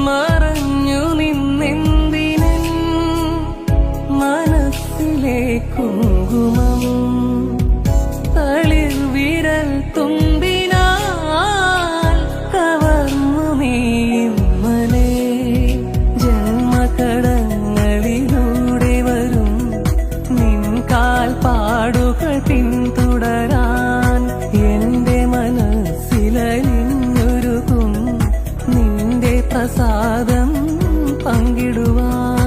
മറഞ്ഞു നിന്നെന്തിനൻ മനസ്സിലെ കുങ്കുമം തളിർ വിരൽ തുമ്പിനാൽ കവർന്നു നീമ്മനെ ജന്മകടങ്ങളിലൂടെ വരും നിൻ കാൽപ്പാടുകൾ പിന്തുടരാൻ എന്റെ മനസ്സിലലിഞ്ഞൊരുക്കും നിന്റെ പ്രസാദം പങ്കിടുവാൻ.